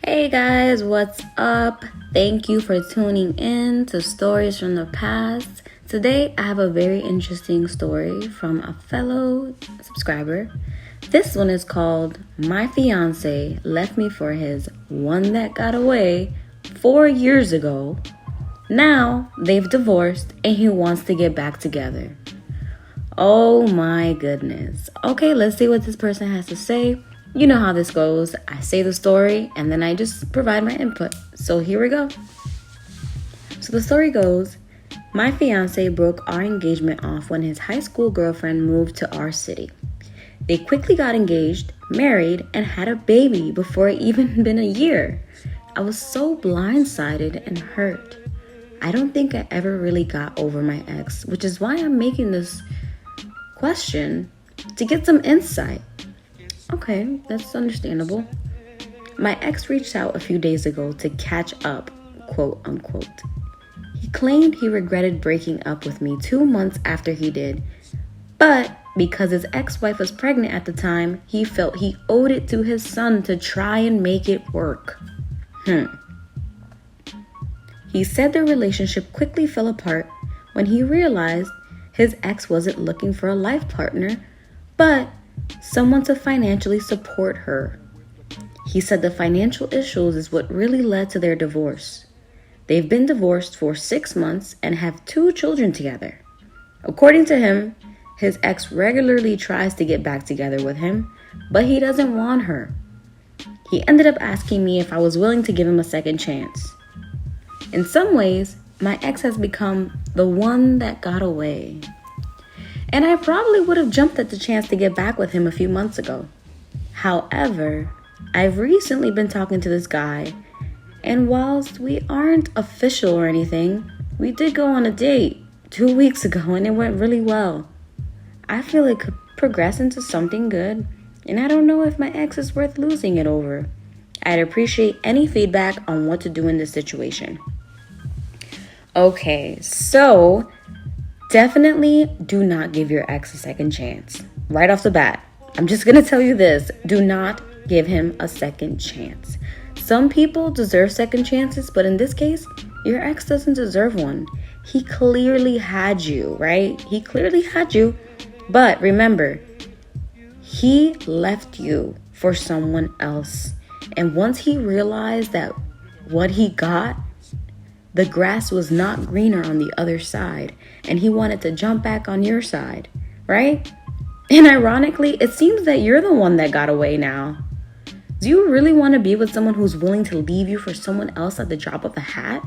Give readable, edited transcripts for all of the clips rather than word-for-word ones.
Hey guys, what's up? Thank you for tuning in to Stories from the Past. Today I have a very interesting story from a fellow subscriber. This one is called My Fiancé Left Me for His One That Got Away 4 years ago. Now they've divorced and he wants to get back together. Oh my goodness. Okay, let's see what this person has to say. You know how this goes. I say the story and then I just provide my input. So here we go. So the story goes, my fiance broke our engagement off when his high school girlfriend moved to our city. They quickly got engaged, married, and had a baby before it even been a year. I was so blindsided and hurt. I don't think I ever really got over my ex, which is why I'm making this question to get some insight. Okay, that's understandable. My ex reached out a few days ago to catch up, quote unquote. He claimed he regretted breaking up with me 2 months after he did, but because his ex-wife was pregnant at the time, he felt he owed it to his son to try and make it work. He said their relationship quickly fell apart when he realized his ex wasn't looking for a life partner, but someone to financially support her. He said the financial issues is what really led to their divorce. They've been divorced for 6 months and have 2 children together. According to him, his ex regularly tries to get back together with him, but he doesn't want her. He ended up asking me if I was willing to give him a second chance. In some ways, my ex has become the one that got away. And I probably would have jumped at the chance to get back with him a few months ago. However, I've recently been talking to this guy, and whilst we aren't official or anything, we did go on a date 2 weeks ago and it went really well. I feel it could progress into something good, and I don't know if my ex is worth losing it over. I'd appreciate any feedback on what to do in this situation. Okay, so definitely do not give your ex a second chance. Right off the bat, I'm just going to tell you this. Do not give him a second chance. Some people deserve second chances, but in this case, your ex doesn't deserve one. He clearly had you, right? He clearly had you. But remember, he left you for someone else. And once he realized that what he got, the grass was not greener on the other side, and he wanted to jump back on your side, right? And ironically, it seems that you're the one that got away now. Do you really want to be with someone who's willing to leave you for someone else at the drop of a hat?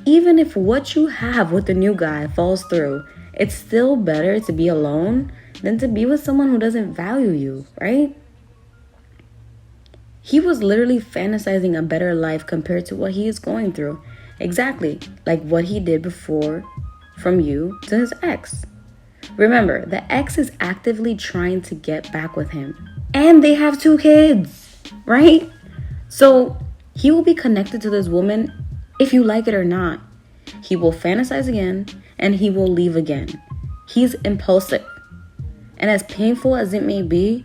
Even if what you have with the new guy falls through, it's still better to be alone than to be with someone who doesn't value you, right? He was literally fantasizing a better life compared to what he is going through. Exactly like what he did before from you to his ex. Remember, the ex is actively trying to get back with him. And they have 2 kids, right? So he will be connected to this woman if you like it or not. He will fantasize again and he will leave again. He's impulsive. And as painful as it may be,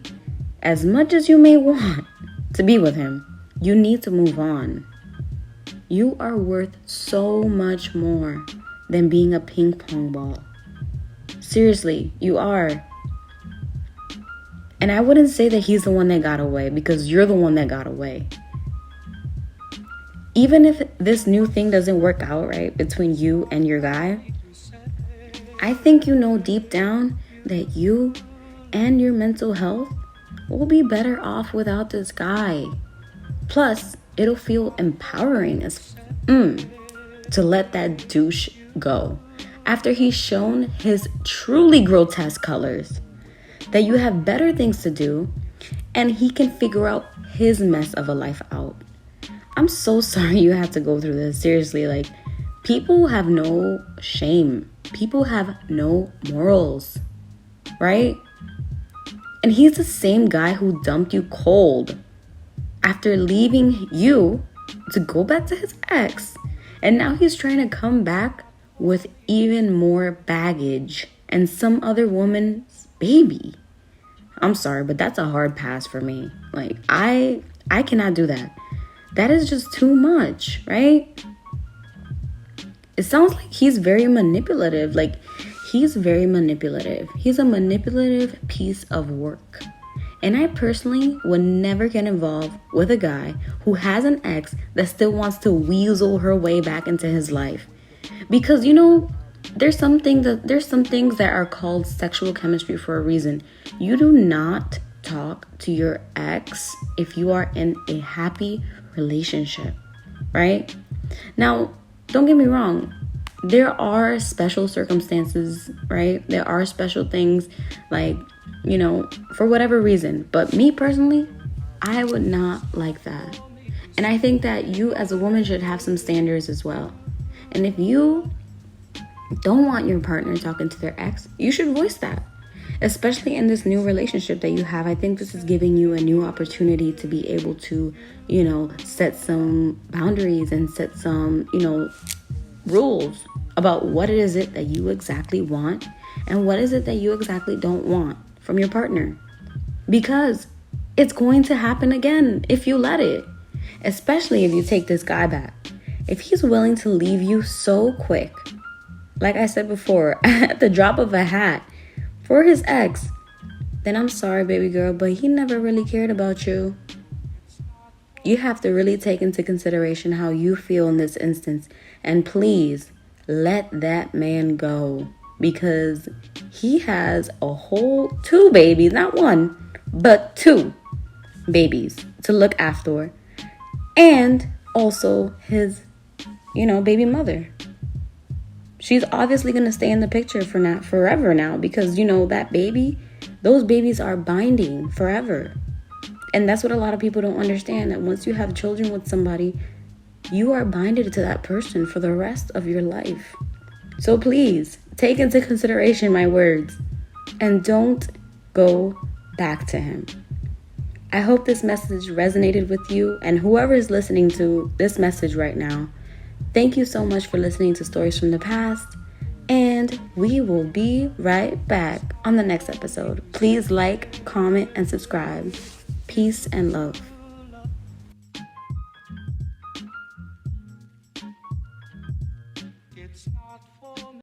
as much as you may want to be with him, you need to move on. You are worth so much more than being a ping pong ball. Seriously, you are. And I wouldn't say that he's the one that got away, because you're the one that got away. Even if this new thing doesn't work out, right, between you and your guy, I think you know deep down that you and your mental health will be better off without this guy. Plus, it'll feel empowering to let that douche go after he's shown his truly grotesque colors, that you have better things to do and he can figure out his mess of a life out. I'm so sorry you have to go through this. Seriously, like, people have no shame. People have no morals, right? And he's the same guy who dumped you cold after leaving you to go back to his ex. And now he's trying to come back with even more baggage and some other woman's baby. I'm sorry, but that's a hard pass for me. Like, I cannot do that. That is just too much, right? It sounds like he's very manipulative. Like, he's very manipulative. He's a manipulative piece of work. And I personally would never get involved with a guy who has an ex that still wants to weasel her way back into his life. Because, there's some things that are called sexual chemistry for a reason. You do not talk to your ex if you are in a happy relationship, right? Now, don't get me wrong. There are special circumstances, right? There are special things, like, for whatever reason. But me personally, I would not like that. And I think that you as a woman should have some standards as well. And if you don't want your partner talking to their ex, you should voice that. Especially in this new relationship that you have. I think this is giving you a new opportunity to be able to, set some boundaries and set some, rules about what it is that you exactly want and what is it that you exactly don't want from your partner. Because it's going to happen again if you let it. Especially if you take this guy back. If he's willing to leave you so quick, like I said before, at the drop of a hat for his ex, then I'm sorry, baby girl, but he never really cared about you. You have to really take into consideration how you feel in this instance. And please, let that man go. Because he has a whole 2 babies, not 1, but 2 babies to look after. And also his, baby mother. She's obviously going to stay in the picture forever now. Because, those babies are binding forever. And that's what a lot of people don't understand. That once you have children with somebody, you are binded to that person for the rest of your life. So please, take into consideration my words. And don't go back to him. I hope this message resonated with you. And whoever is listening to this message right now, thank you so much for listening to Stories from the Past. And we will be right back on the next episode. Please like, comment, and subscribe. Peace and love.